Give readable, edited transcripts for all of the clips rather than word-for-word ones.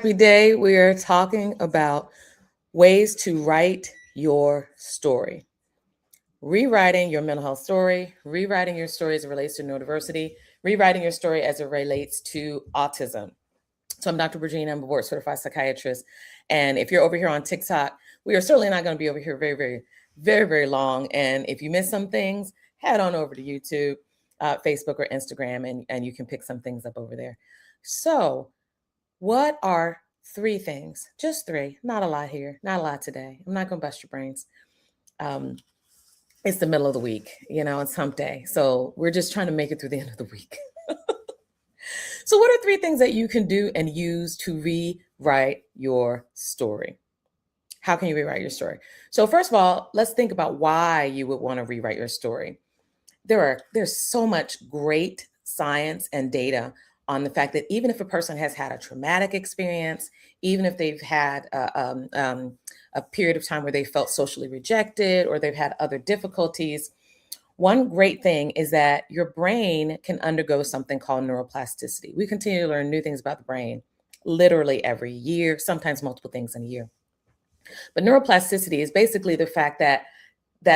happy day. We are talking about ways to write your story. Rewriting your mental health story, rewriting your story as it relates to neurodiversity, rewriting your story as it relates to autism. So I'm Dr. Virginia, I'm a board certified psychiatrist. And if you're over here on TikTok, we are certainly not going to be over here very long. And if you miss some things, head on over to YouTube, Facebook, or Instagram, and you can pick some things up over there. So what are 3 things? Just 3, not a lot here, not a lot today. I'm not going to bust your brains. It's the middle of the week, it's hump day. So we're just trying to make it through the end of the week. So what are 3 things that you can do and use to rewrite your story? How can you rewrite your story? So first of all, let's think about why you would want to rewrite your story. There's so much great science and data on the fact that even if a person has had a traumatic experience, even if they've had a period of time where they felt socially rejected or they've had other difficulties, one great thing is that your brain can undergo something called neuroplasticity. We continue to learn new things about the brain literally every year, sometimes multiple things in a year. But neuroplasticity is basically the fact that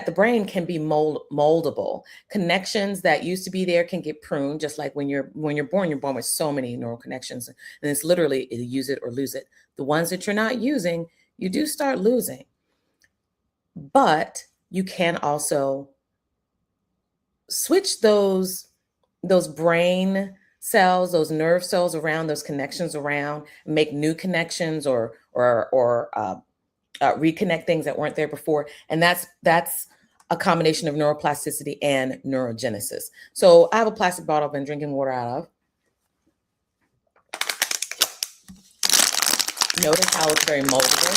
the brain can be moldable. Connections that used to be there can get pruned, just like when you're born with so many neural connections. And it's literally use it or lose it. The ones that you're not using, you do start losing. But you can also switch those brain cells, those nerve cells around, those connections around, make new connections or reconnect things that weren't there before. And that's a combination of neuroplasticity and neurogenesis. So I have a plastic bottle I've been drinking water out of. Notice how it's very moldable,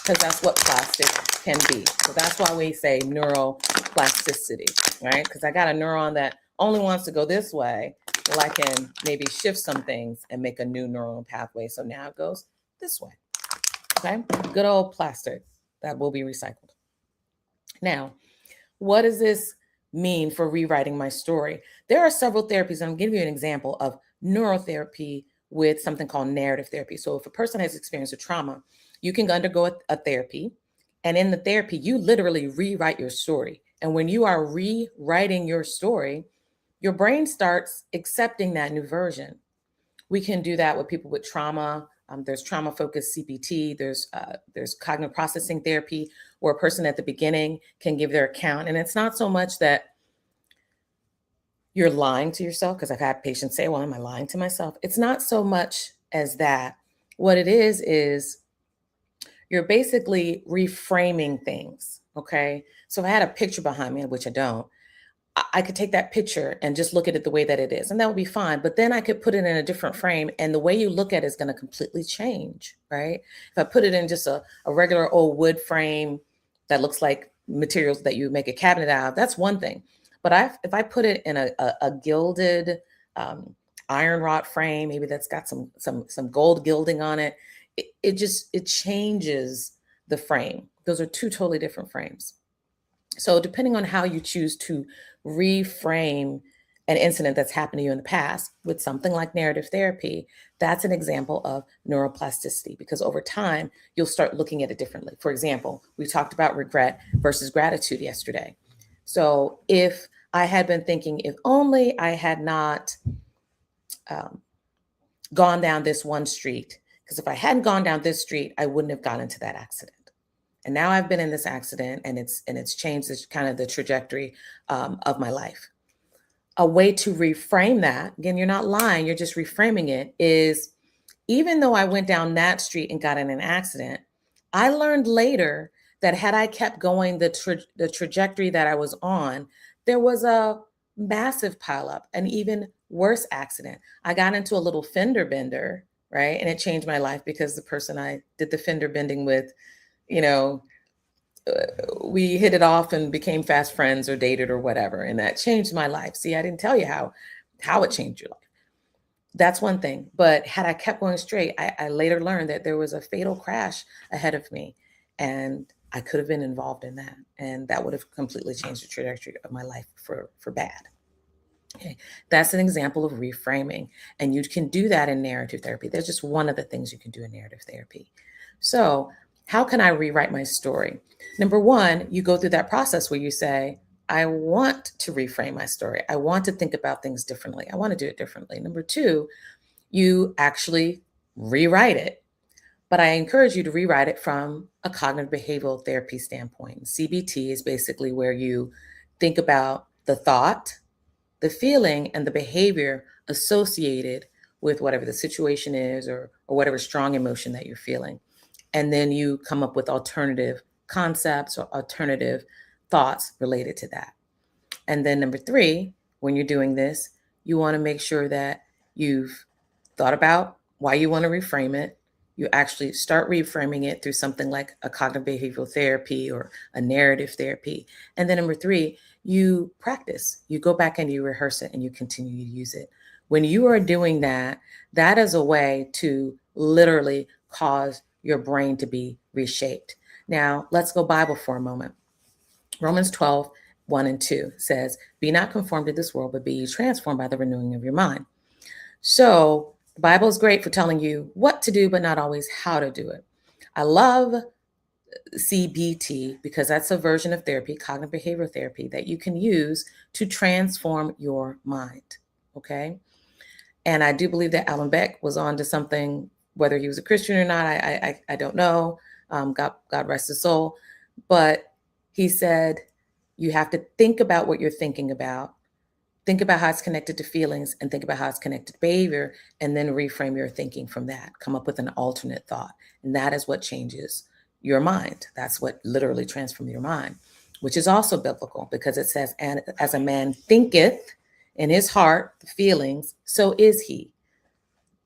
because that's what plastic can be. So that's why we say neuroplasticity, right? Because I got a neuron that only wants to go this way. Well, I can maybe shift some things and make a new neural pathway. So now it goes this way. Okay, good old plastic that will be recycled. Now, what does this mean for rewriting my story? There are several therapies, and I'm giving you an example of neurotherapy with something called narrative therapy. So if a person has experienced a trauma, you can undergo a therapy, and in the therapy, you literally rewrite your story. And when you are rewriting your story, your brain starts accepting that new version. We can do that with people with trauma. There's trauma-focused CBT. There's cognitive processing therapy, where a person at the beginning can give their account. And it's not so much that you're lying to yourself, because I've had patients say, well, am I lying to myself? It's not so much as that. What it is you're basically reframing things, okay? So if I had a picture behind me, which I don't, I could take that picture and just look at it the way that it is, and that would be fine. But then I could put it in a different frame, and the way you look at it is going to completely change, right? If I put it in just a regular old wood frame that looks like materials that you make a cabinet out of, that's one thing. But if I put it in a gilded iron wrought frame, maybe that's got some gold gilding on it, it changes the frame. Those are 2 totally different frames. So depending on how you choose to reframe an incident that's happened to you in the past with something like narrative therapy, that's an example of neuroplasticity, because over time, you'll start looking at it differently. For example, we talked about regret versus gratitude yesterday. So if I had been thinking, if only I had not gone down this one street, because if I hadn't gone down this street, I wouldn't have gotten into that accident. And now I've been in this accident, and it's changed this kind of the trajectory of my life. A way to reframe that, again, you're not lying, you're just reframing it, is even though I went down that street and got in an accident, I learned later that had I kept going the trajectory that I was on, there was a massive pileup, an even worse accident. I got into a little fender bender, right? And it changed my life, because the person I did the fender bending with, we hit it off and became fast friends or dated or whatever. And that changed my life. See, I didn't tell you how it changed your life. That's one thing. But had I kept going straight, I later learned that there was a fatal crash ahead of me, and I could have been involved in that. And that would have completely changed the trajectory of my life for bad. Okay. That's an example of reframing. And you can do that in narrative therapy. There's just one of the things you can do in narrative therapy. So, how can I rewrite my story? Number one, you go through that process where you say, I want to reframe my story. I want to think about things differently. I want to do it differently. Number two, you actually rewrite it. But I encourage you to rewrite it from a cognitive behavioral therapy standpoint. CBT is basically where you think about the thought, the feeling, and the behavior associated with whatever the situation is, or whatever strong emotion that you're feeling. And then you come up with alternative concepts or alternative thoughts related to that. And then number three, when you're doing this, you want to make sure that you've thought about why you want to reframe it. You actually start reframing it through something like a cognitive behavioral therapy or a narrative therapy. And then number three, you practice. You go back and you rehearse it and you continue to use it. When you are doing that, that is a way to literally cause your brain to be reshaped. Now, let's go Bible for a moment. Romans 12, 1 and 2 says, be not conformed to this world, but be ye transformed by the renewing of your mind. So the Bible is great for telling you what to do, but not always how to do it. I love CBT because that's a version of therapy, cognitive behavioral therapy, that you can use to transform your mind. Okay. And I do believe that Alan Beck was on to something, whether he was a Christian or not, I don't know. God rest his soul. But he said, you have to think about what you're thinking about. Think about how it's connected to feelings and think about how it's connected to behavior, and then reframe your thinking from that. Come up with an alternate thought. And that is what changes your mind. That's what literally transforms your mind, which is also biblical because it says, and as a man thinketh in his heart, the feelings, so is he.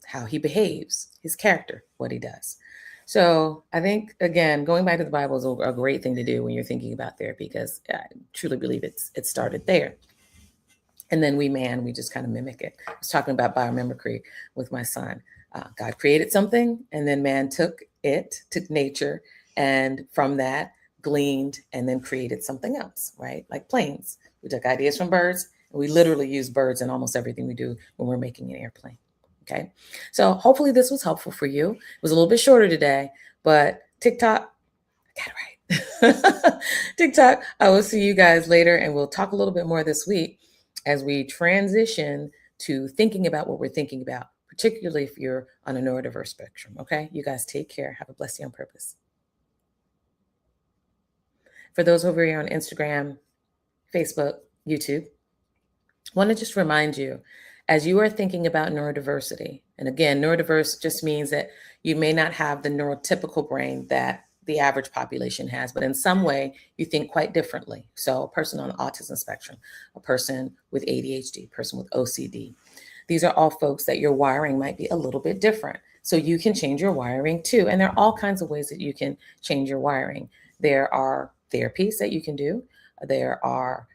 How he behaves, his character, what he does. So I think, again, going back to the Bible is a great thing to do when you're thinking about therapy, because I truly believe it started there. And then we just kind of mimic it. I was talking about biomimicry with my son. God created something, and then man took nature, and from that gleaned and then created something else, right? Like planes. We took ideas from birds, and we literally use birds in almost everything we do when we're making an airplane. Okay. So hopefully this was helpful for you. It was a little bit shorter today, but TikTok, I got it right. TikTok, I will see you guys later, and we'll talk a little bit more this week as we transition to thinking about what we're thinking about, particularly if you're on a neurodiverse spectrum. Okay. You guys take care. Have a blessed day on purpose. For those over here on Instagram, Facebook, YouTube, I want to just remind you, as you are thinking about neurodiversity, and again, neurodiverse just means that you may not have the neurotypical brain that the average population has, but in some way you think quite differently. So a person on the autism spectrum, a person with ADHD, a person with OCD, these are all folks that your wiring might be a little bit different. So you can change your wiring too. And there are all kinds of ways that you can change your wiring. There are therapies that you can do. There are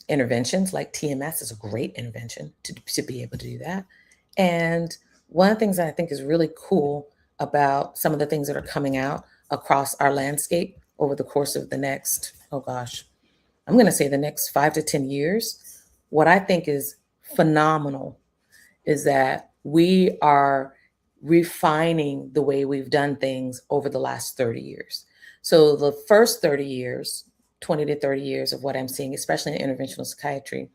interventions like TMS is a great intervention to be able to do that. And one of the things that I think is really cool about some of the things that are coming out across our landscape over the course of the next, I'm going to say the next 5 to 10 years, what I think is phenomenal is that we are refining the way we've done things over the last 30 years. So the first 30 years, 20 to 30 years of what I'm seeing, especially in interventional psychiatry,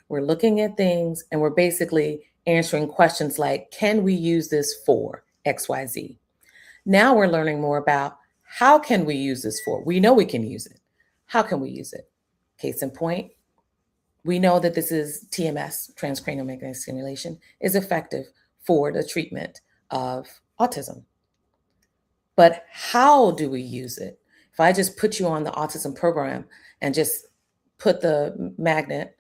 we're looking at things and we're basically answering questions like, can we use this for XYZ? Now we're learning more about how can we use this for? We know we can use it. How can we use it? Case in point, we know that this is TMS, transcranial magnetic stimulation, is effective for the treatment of autism. But how do we use it? If I just put you on the autism program and just put the magnet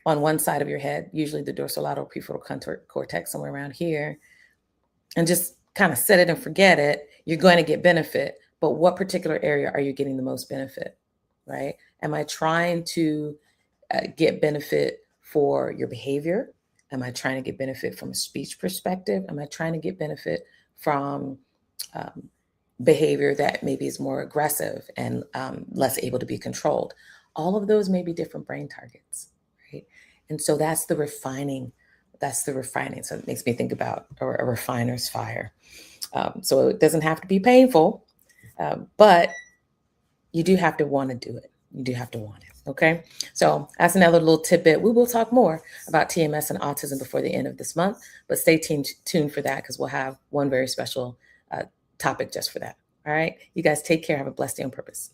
on one side of your head, usually the dorsolateral prefrontal cortex, somewhere around here, and just kind of set it and forget it, you're going to get benefit. But what particular area are you getting the most benefit, right? Am I trying to get benefit for your behavior? Am I trying to get benefit from a speech perspective? Am I trying to get benefit from behavior that maybe is more aggressive and less able to be controlled? All of those may be different brain targets, right? And so that's the refining. That's the refining. So it makes me think about a refiner's fire. So it doesn't have to be painful, but you do have to want to do it. You do have to want it. Okay. So that's another little tidbit. We will talk more about TMS and autism before the end of this month, but stay tuned for that because we'll have one very special topic just for that. All right. You guys take care. Have a blessed day on purpose.